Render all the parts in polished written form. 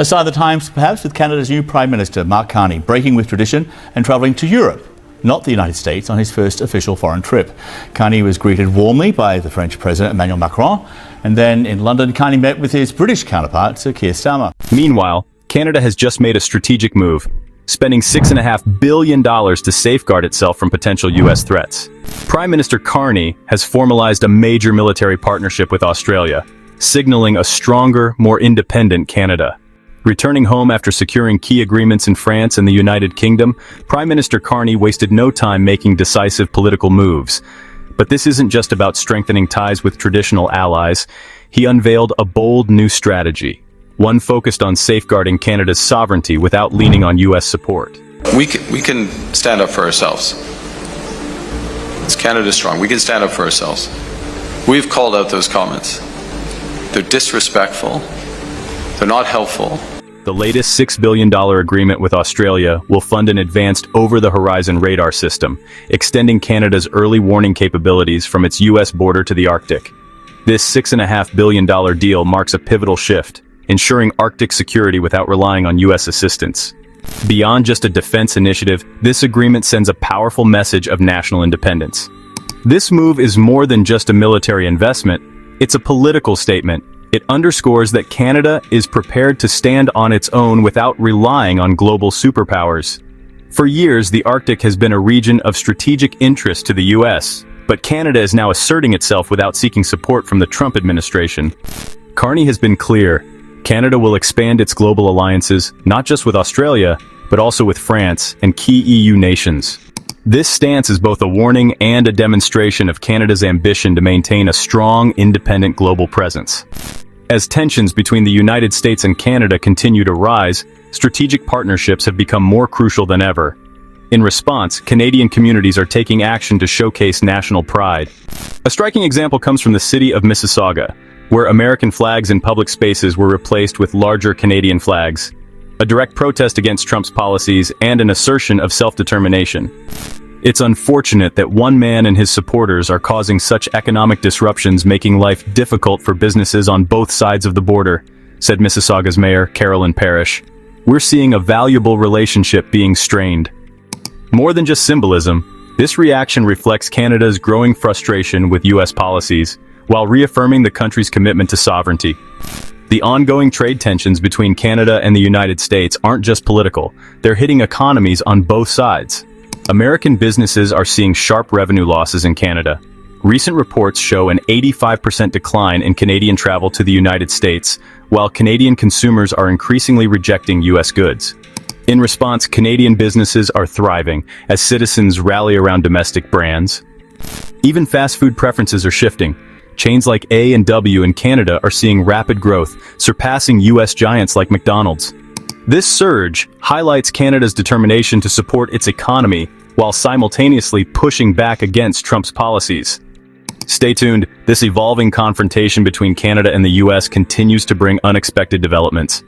A sign of the times, perhaps, with Canada's new Prime Minister, Mark Carney, breaking with tradition and travelling to Europe, not the United States, on his first official foreign trip. Carney was greeted warmly by the French President Emmanuel Macron, and then in London, Carney met with his British counterpart, Sir Keir Starmer. Meanwhile, Canada has just made a strategic move, spending $6.5 billion to safeguard itself from potential U.S. threats. Prime Minister Carney has formalized a major military partnership with Australia, signaling a stronger, more independent Canada. Returning home after securing key agreements in France and the United Kingdom, Prime Minister Carney wasted no time making decisive political moves. But this isn't just about strengthening ties with traditional allies. He unveiled a bold new strategy, one focused on safeguarding Canada's sovereignty without leaning on U.S. support. We can stand up for ourselves. It's Canada strong. We can stand up for ourselves. We've called out those comments. They're disrespectful. They're not helpful. The latest $6 billion agreement with Australia will fund an advanced over-the-horizon radar system, extending Canada's early warning capabilities from its U.S. border to the Arctic. This $6.5 billion deal marks a pivotal shift, ensuring Arctic security without relying on U.S. assistance. Beyond just a defense initiative, this agreement sends a powerful message of national independence. This move is more than just a military investment, it's a political statement. It underscores that Canada is prepared to stand on its own without relying on global superpowers. For years, the Arctic has been a region of strategic interest to the U.S., but Canada is now asserting itself without seeking support from the Trump administration. Carney has been clear. Canada will expand its global alliances, not just with Australia, but also with France and key EU nations. This stance is both a warning and a demonstration of Canada's ambition to maintain a strong, independent global presence. As tensions between the United States and Canada continue to rise, strategic partnerships have become more crucial than ever. In response, Canadian communities are taking action to showcase national pride. A striking example comes from the city of Mississauga, where American flags in public spaces were replaced with larger Canadian flags, a direct protest against Trump's policies and an assertion of self-determination. It's unfortunate that one man and his supporters are causing such economic disruptions, making life difficult for businesses on both sides of the border, said Mississauga's mayor, Carolyn Parrish. We're seeing a valuable relationship being strained. More than just symbolism, this reaction reflects Canada's growing frustration with U.S. policies, while reaffirming the country's commitment to sovereignty. The ongoing trade tensions between Canada and the United States aren't just political, they're hitting economies on both sides. American businesses are seeing sharp revenue losses in Canada. Recent reports show an 85% decline in Canadian travel to the United States, while Canadian consumers are increasingly rejecting U.S. goods. In response, Canadian businesses are thriving as citizens rally around domestic brands. Even fast food preferences are shifting. Chains like A&W in Canada are seeing rapid growth, surpassing U.S. giants like McDonald's. This surge highlights Canada's determination to support its economy while simultaneously pushing back against Trump's policies. Stay tuned, this evolving confrontation between Canada and the U.S. continues to bring unexpected developments.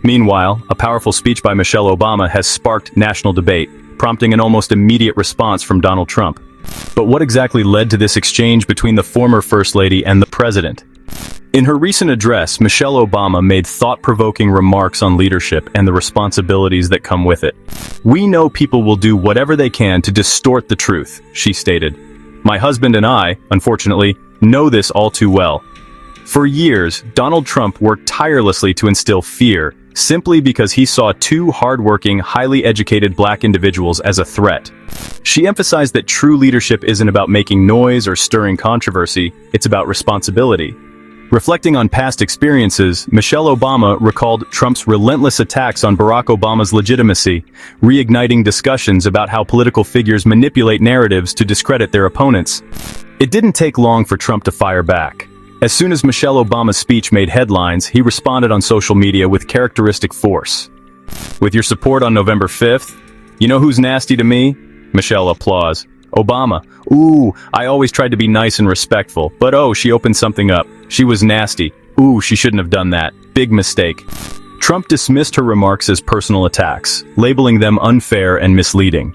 Meanwhile, a powerful speech by Michelle Obama has sparked national debate, prompting an almost immediate response from Donald Trump. But what exactly led to this exchange between the former First Lady and the President? In her recent address, Michelle Obama made thought-provoking remarks on leadership and the responsibilities that come with it. "We know people will do whatever they can to distort the truth," she stated. "My husband and I, unfortunately, know this all too well." For years, Donald Trump worked tirelessly to instill fear, simply because he saw two hardworking, highly educated black individuals as a threat. She emphasized that true leadership isn't about making noise or stirring controversy, it's about responsibility. Reflecting on past experiences, Michelle Obama recalled Trump's relentless attacks on Barack Obama's legitimacy, reigniting discussions about how political figures manipulate narratives to discredit their opponents. It didn't take long for Trump to fire back. As soon as Michelle Obama's speech made headlines, he responded on social media with characteristic force. "With your support on November 5th, you know who's nasty to me?" Michelle applause. "Obama. Ooh, I always tried to be nice and respectful, but oh, she opened something up. She was nasty. Ooh, she shouldn't have done that. Big mistake." Trump dismissed her remarks as personal attacks, labeling them unfair and misleading.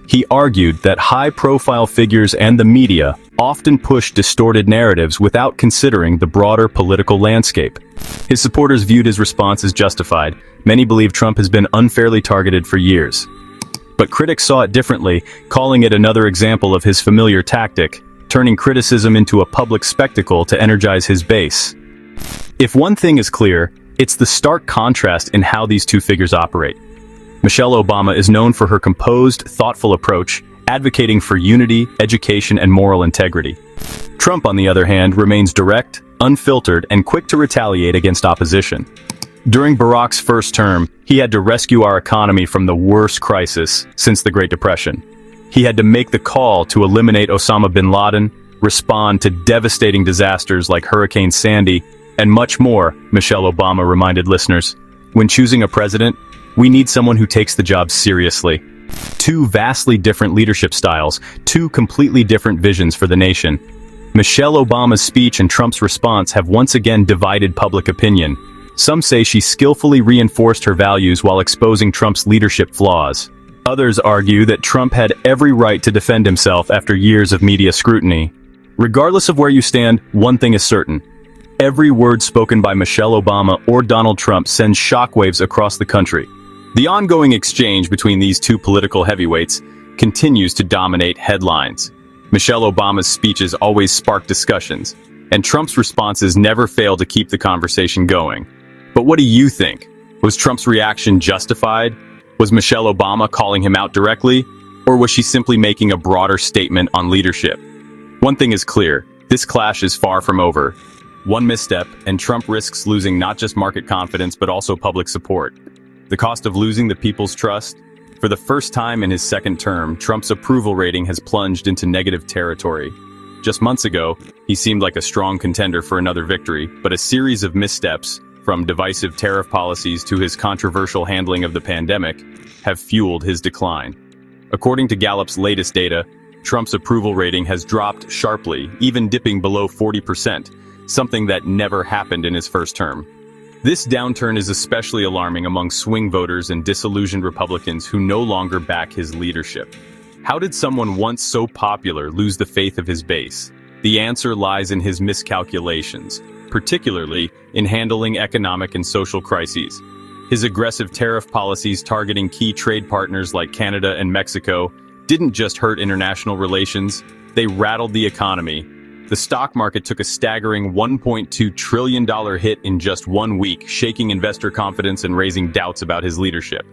He argued that high-profile figures and the media often push distorted narratives without considering the broader political landscape. His supporters viewed his response as justified. Many believe Trump has been unfairly targeted for years. But critics saw it differently, calling it another example of his familiar tactic, turning criticism into a public spectacle to energize his base. If one thing is clear, it's the stark contrast in how these two figures operate. Michelle Obama is known for her composed, thoughtful approach, advocating for unity, education, and moral integrity. Trump, on the other hand, remains direct, unfiltered, and quick to retaliate against opposition. During Barack's first term, he had to rescue our economy from the worst crisis since the Great Depression. He had to make the call to eliminate Osama bin Laden, respond to devastating disasters like Hurricane Sandy, and much more, Michelle Obama reminded listeners. When choosing a president, we need someone who takes the job seriously. Two vastly different leadership styles, two completely different visions for the nation. Michelle Obama's speech and Trump's response have once again divided public opinion. Some say she skillfully reinforced her values while exposing Trump's leadership flaws. Others argue that Trump had every right to defend himself after years of media scrutiny. Regardless of where you stand, one thing is certain. Every word spoken by Michelle Obama or Donald Trump sends shockwaves across the country. The ongoing exchange between these two political heavyweights continues to dominate headlines. Michelle Obama's speeches always spark discussions, and Trump's responses never fail to keep the conversation going. But what do you think? Was Trump's reaction justified? Was Michelle Obama calling him out directly? Or was she simply making a broader statement on leadership? One thing is clear, this clash is far from over. One misstep, and Trump risks losing not just market confidence but also public support. The cost of losing the people's trust? For the first time in his second term, Trump's approval rating has plunged into negative territory. Just months ago, he seemed like a strong contender for another victory, but a series of missteps, from divisive tariff policies to his controversial handling of the pandemic, have fueled his decline. According to Gallup's latest data, Trump's approval rating has dropped sharply, even dipping below 40%, something that never happened in his first term. This downturn is especially alarming among swing voters and disillusioned Republicans who no longer back his leadership. How did someone once so popular lose the faith of his base? The answer lies in his miscalculations, particularly in handling economic and social crises. His aggressive tariff policies targeting key trade partners like Canada and Mexico didn't just hurt international relations, they rattled the economy. The stock market took a staggering $1.2 trillion hit in just 1 week, shaking investor confidence and raising doubts about his leadership.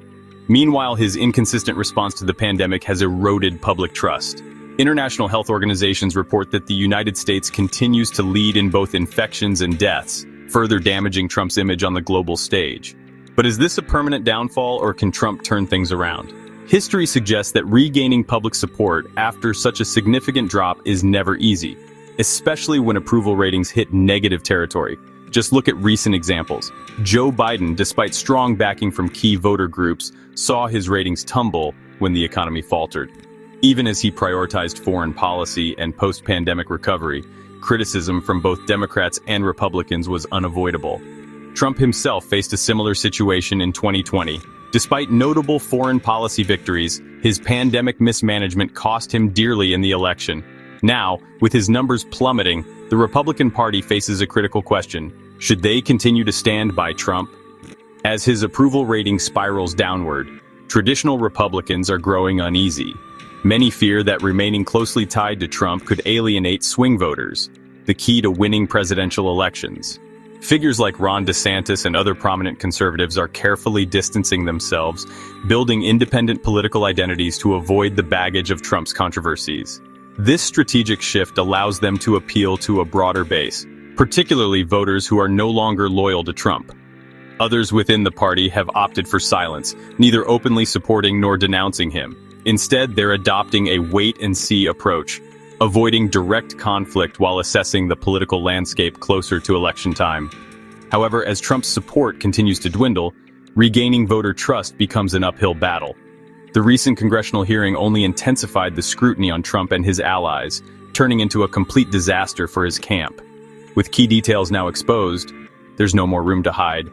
Meanwhile, his inconsistent response to the pandemic has eroded public trust. International health organizations report that the United States continues to lead in both infections and deaths, further damaging Trump's image on the global stage. But is this a permanent downfall, or can Trump turn things around? History suggests that regaining public support after such a significant drop is never easy, especially when approval ratings hit negative territory. Just look at recent examples. Joe Biden, despite strong backing from key voter groups, saw his ratings tumble when the economy faltered. Even as he prioritized foreign policy and post-pandemic recovery, criticism from both Democrats and Republicans was unavoidable. Trump himself faced a similar situation in 2020. Despite notable foreign policy victories, his pandemic mismanagement cost him dearly in the election. Now, with his numbers plummeting, the Republican Party faces a critical question. Should they continue to stand by Trump? As his approval rating spirals downward, traditional Republicans are growing uneasy. Many fear that remaining closely tied to Trump could alienate swing voters, the key to winning presidential elections. Figures like Ron DeSantis and other prominent conservatives are carefully distancing themselves, building independent political identities to avoid the baggage of Trump's controversies. This strategic shift allows them to appeal to a broader base, particularly voters who are no longer loyal to Trump. Others within the party have opted for silence, neither openly supporting nor denouncing him. Instead, they're adopting a wait-and-see approach, avoiding direct conflict while assessing the political landscape closer to election time. However, as Trump's support continues to dwindle, regaining voter trust becomes an uphill battle. The recent congressional hearing only intensified the scrutiny on Trump and his allies, turning into a complete disaster for his camp. With key details now exposed, there's no more room to hide.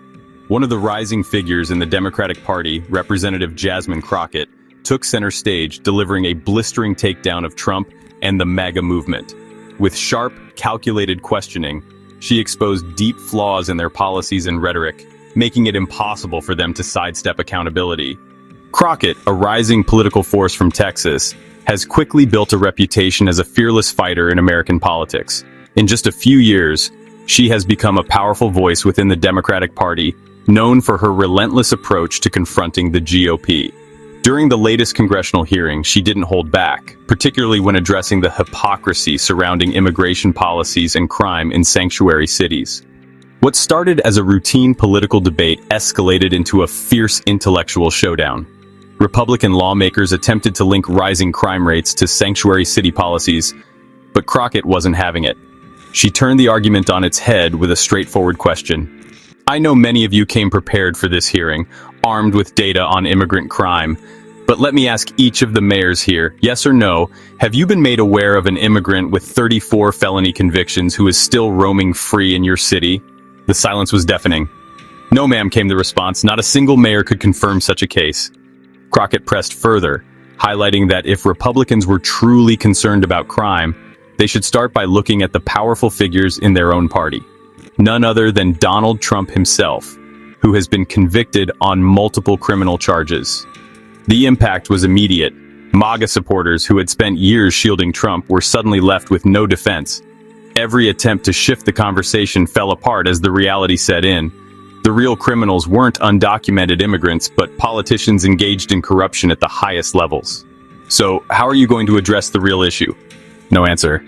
One of the rising figures in the Democratic Party, Representative Jasmine Crockett, took center stage, delivering a blistering takedown of Trump and the MAGA movement. With sharp, calculated questioning, she exposed deep flaws in their policies and rhetoric, making it impossible for them to sidestep accountability. Crockett, a rising political force from Texas, has quickly built a reputation as a fearless fighter in American politics. In just a few years, she has become a powerful voice within the Democratic Party, known for her relentless approach to confronting the GOP. During the latest congressional hearing, she didn't hold back, particularly when addressing the hypocrisy surrounding immigration policies and crime in sanctuary cities. What started as a routine political debate escalated into a fierce intellectual showdown. Republican lawmakers attempted to link rising crime rates to sanctuary city policies, but Crockett wasn't having it. She turned the argument on its head with a straightforward question. I know many of you came prepared for this hearing, armed with data on immigrant crime, but let me ask each of the mayors here, yes or no, have you been made aware of an immigrant with 34 felony convictions who is still roaming free in your city? The silence was deafening. No, ma'am, came the response. Not a single mayor could confirm such a case. Crockett pressed further, highlighting that if Republicans were truly concerned about crime, they should start by looking at the powerful figures in their own party. None other than Donald Trump himself, who has been convicted on multiple criminal charges. The impact was immediate. MAGA supporters who had spent years shielding Trump were suddenly left with no defense. Every attempt to shift the conversation fell apart as the reality set in. The real criminals weren't undocumented immigrants, but politicians engaged in corruption at the highest levels. So, how are you going to address the real issue? No answer.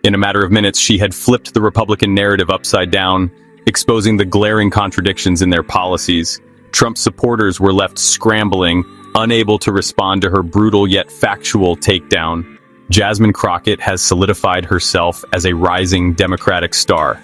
In a matter of minutes, she had flipped the Republican narrative upside down, exposing the glaring contradictions in their policies. Trump's supporters were left scrambling, unable to respond to her brutal yet factual takedown. Jasmine Crockett has solidified herself as a rising Democratic star.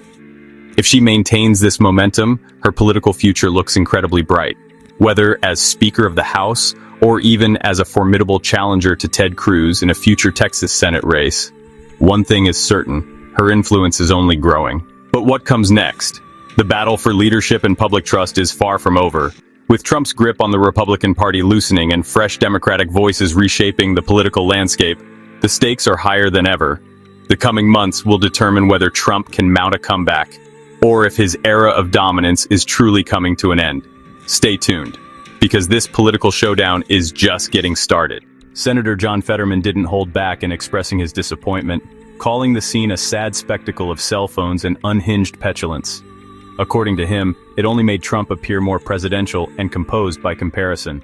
If she maintains this momentum, her political future looks incredibly bright. Whether as Speaker of the House, or even as a formidable challenger to Ted Cruz in a future Texas Senate race, one thing is certain, her influence is only growing. But what comes next? The battle for leadership and public trust is far from over. With Trump's grip on the Republican Party loosening and fresh Democratic voices reshaping the political landscape, the stakes are higher than ever. The coming months will determine whether Trump can mount a comeback, or if his era of dominance is truly coming to an end. Stay tuned, because this political showdown is just getting started. Senator John Fetterman didn't hold back in expressing his disappointment, calling the scene a sad spectacle of cell phones and unhinged petulance. According to him, it only made Trump appear more presidential and composed by comparison.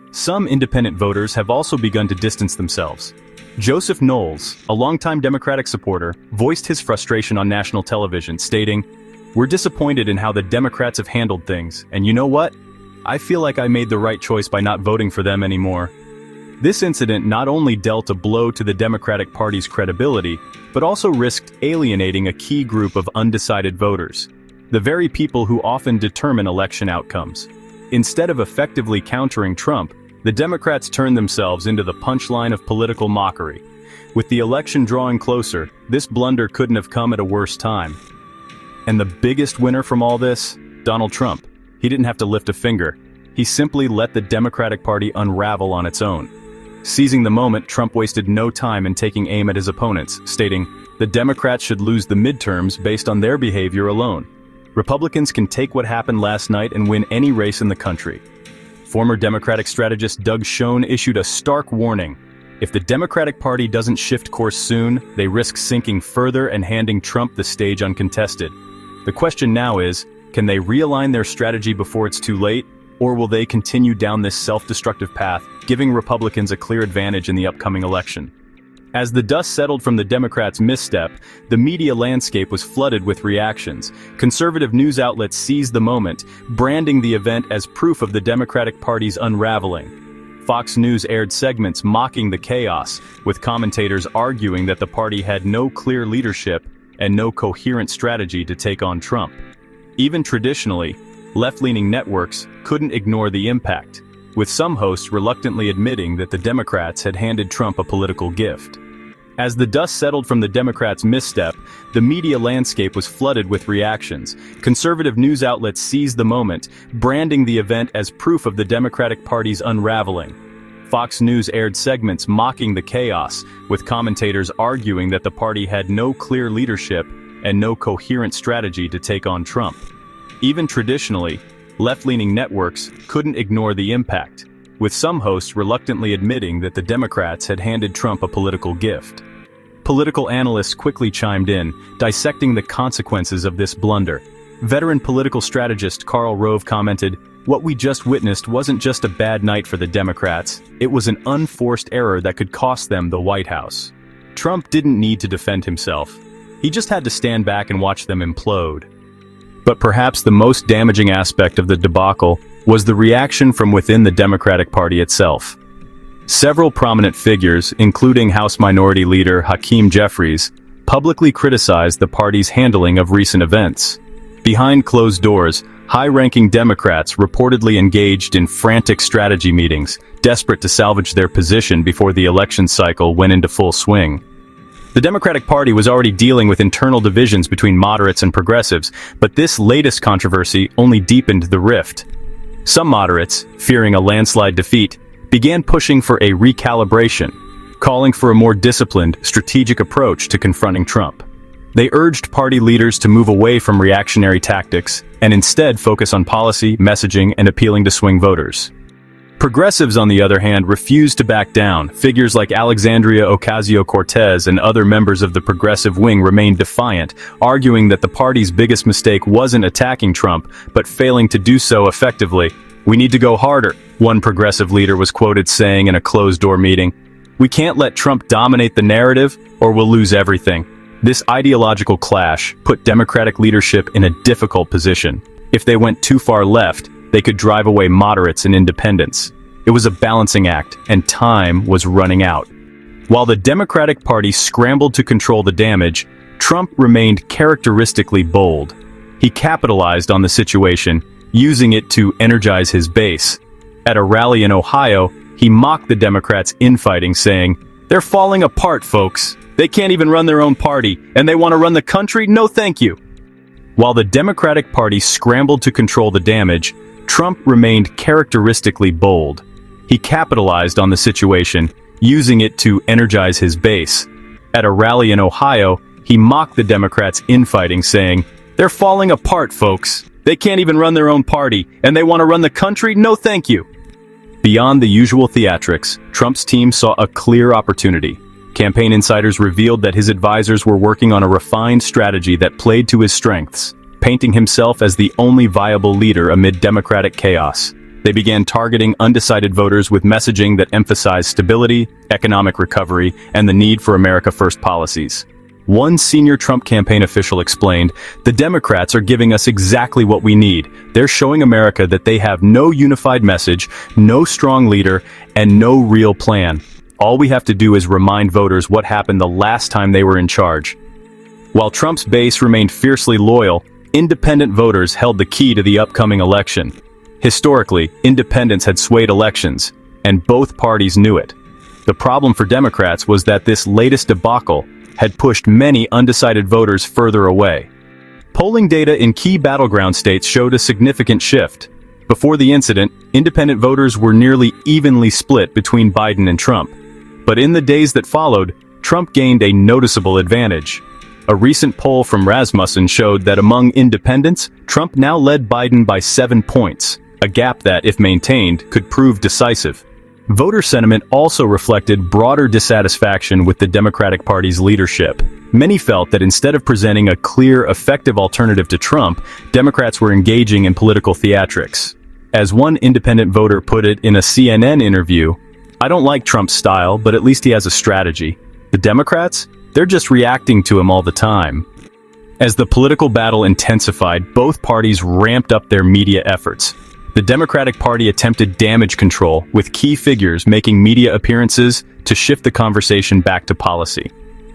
Some independent voters have also begun to distance themselves. Joseph Knowles, a longtime Democratic supporter, voiced his frustration on national television, stating, "We're disappointed in how the Democrats have handled things, and you know what? I feel like I made the right choice by not voting for them anymore." This incident not only dealt a blow to the Democratic Party's credibility, but also risked alienating a key group of undecided voters, the very people who often determine election outcomes. Instead of effectively countering Trump, the Democrats turned themselves into the punchline of political mockery. With the election drawing closer, this blunder couldn't have come at a worse time. And the biggest winner from all this? Donald Trump. He didn't have to lift a finger. He simply let the Democratic Party unravel on its own. Seizing the moment, Trump wasted no time in taking aim at his opponents, stating, "The Democrats should lose the midterms based on their behavior alone. Republicans can take what happened last night and win any race in the country." Former Democratic strategist Doug Schoen issued a stark warning. If the Democratic Party doesn't shift course soon, they risk sinking further and handing Trump the stage uncontested. The question now is, can they realign their strategy before it's too late? Or will they continue down this self-destructive path, giving Republicans a clear advantage in the upcoming election? As the dust settled from the Democrats' misstep, the media landscape was flooded with reactions. Conservative news outlets seized the moment, branding the event as proof of the Democratic Party's unraveling. Fox News aired segments mocking the chaos, with commentators arguing that the party had no clear leadership and no coherent strategy to take on Trump. Even traditionally, left-leaning networks couldn't ignore the impact, with some hosts reluctantly admitting that the Democrats had handed Trump a political gift. As the dust settled from the Democrats' misstep, the media landscape was flooded with reactions. Conservative news outlets seized the moment, branding the event as proof of the Democratic Party's unraveling. Fox News aired segments mocking the chaos, with commentators arguing that the party had no clear leadership and no coherent strategy to take on Trump. Even traditionally, left-leaning networks couldn't ignore the impact, with some hosts reluctantly admitting that the Democrats had handed Trump a political gift. Political analysts quickly chimed in, dissecting the consequences of this blunder. Veteran political strategist Karl Rove commented, "What we just witnessed wasn't just a bad night for the Democrats, it was an unforced error that could cost them the White House." Trump didn't need to defend himself. He just had to stand back and watch them implode. But perhaps the most damaging aspect of the debacle was the reaction from within the Democratic Party itself. Several prominent figures, including House Minority Leader Hakeem Jeffries, publicly criticized the party's handling of recent events. Behind closed doors, high-ranking Democrats reportedly engaged in frantic strategy meetings, desperate to salvage their position before the election cycle went into full swing. The Democratic Party was already dealing with internal divisions between moderates and progressives, but this latest controversy only deepened the rift. Some moderates, fearing a landslide defeat, began pushing for a recalibration, calling for a more disciplined, strategic approach to confronting Trump. They urged party leaders to move away from reactionary tactics and instead focus on policy, messaging, and appealing to swing voters. Progressives, on the other hand, refused to back down. Figures like Alexandria Ocasio-Cortez and other members of the progressive wing remained defiant, arguing that the party's biggest mistake wasn't attacking Trump, but failing to do so effectively. "We need to go harder," one progressive leader was quoted saying in a closed-door meeting. "We can't let Trump dominate the narrative, or we'll lose everything." This ideological clash put Democratic leadership in a difficult position. If they went too far left, they could drive away moderates and independents. It was a balancing act, and time was running out. While the Democratic Party scrambled to control the damage, Trump remained characteristically bold. He capitalized on the situation, using it to energize his base. At a rally in Ohio, he mocked the Democrats' infighting, saying, "They're falling apart, folks. They can't even run their own party, and they want to run the country? No thank you." While the Democratic Party scrambled to control the damage, Trump remained characteristically bold. He capitalized on the situation, using it to energize his base. At a rally in Ohio, he mocked the Democrats' infighting, saying, "They're falling apart, folks. They can't even run their own party, and they want to run the country? No thank you." Beyond the usual theatrics, Trump's team saw a clear opportunity. Campaign insiders revealed that his advisors were working on a refined strategy that played to his strengths, painting himself as the only viable leader amid Democratic chaos. They began targeting undecided voters with messaging that emphasized stability, economic recovery, and the need for America First policies. One senior Trump campaign official explained, "The Democrats are giving us exactly what we need. They're showing America that they have no unified message, no strong leader, and no real plan. All we have to do is remind voters what happened the last time they were in charge." While Trump's base remained fiercely loyal, independent voters held the key to the upcoming election. Historically, independents had swayed elections, and both parties knew it. The problem for Democrats was that this latest debacle had pushed many undecided voters further away. Polling data in key battleground states showed a significant shift. Before the incident, independent voters were nearly evenly split between Biden and Trump. But in the days that followed, Trump gained a noticeable advantage. A recent poll from Rasmussen showed that among independents, Trump now led Biden by 7 points, a gap that, if maintained, could prove decisive. Voter sentiment also reflected broader dissatisfaction with the Democratic Party's leadership. Many felt that instead of presenting a clear, effective alternative to Trump, Democrats were engaging in political theatrics. As one independent voter put it in a CNN interview, "I don't like Trump's style, but at least he has a strategy. The Democrats? They're just reacting to him all the time." As the political battle intensified, both parties ramped up their media efforts. The Democratic Party attempted damage control, with key figures making media appearances to shift the conversation back to policy.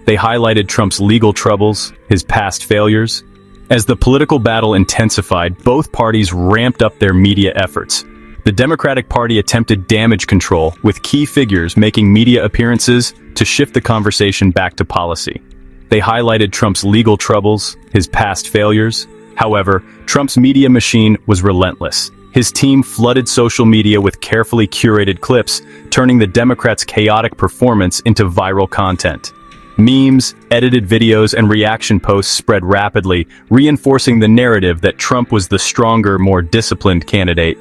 They highlighted Trump's legal troubles, his past failures. As the political battle intensified, both parties ramped up their media efforts. The Democratic Party attempted damage control, with key figures making media appearances to shift the conversation back to policy. They highlighted Trump's legal troubles, his past failures. However, Trump's media machine was relentless. His team flooded social media with carefully curated clips, turning the Democrats' chaotic performance into viral content. Memes, edited videos, and reaction posts spread rapidly, reinforcing the narrative that Trump was the stronger, more disciplined candidate.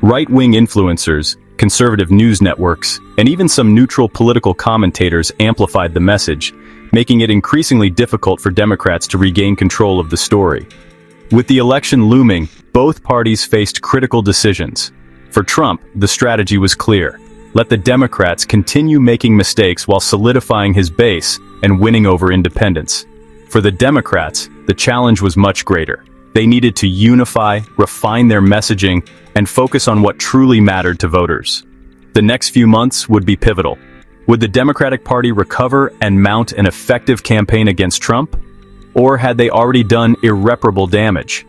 Right-wing influencers, conservative news networks, and even some neutral political commentators amplified the message, making it increasingly difficult for Democrats to regain control of the story. With the election looming, both parties faced critical decisions. For Trump, the strategy was clear. Let the Democrats continue making mistakes while solidifying his base and winning over independents. For the Democrats, the challenge was much greater. They needed to unify, refine their messaging, and focus on what truly mattered to voters. The next few months would be pivotal. Would the Democratic Party recover and mount an effective campaign against Trump? Or had they already done irreparable damage?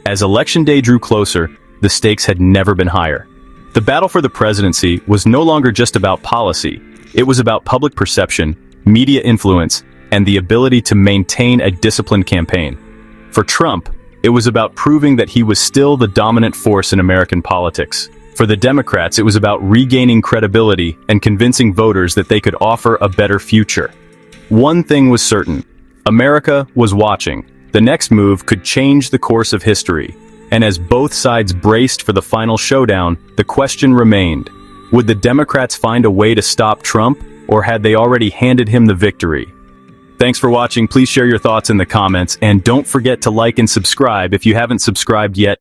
As Election Day drew closer, the stakes had never been higher. The battle for the presidency was no longer just about policy. It was about public perception, media influence, and the ability to maintain a disciplined campaign. For Trump, it was about proving that he was still the dominant force in American politics. For the Democrats, it was about regaining credibility and convincing voters that they could offer a better future. One thing was certain: America was watching. The next move could change the course of history. And as both sides braced for the final showdown, the question remained: would the Democrats find a way to stop Trump, or had they already handed him the victory? Thanks for watching. Please share your thoughts in the comments, and don't forget to like and subscribe if you haven't subscribed yet.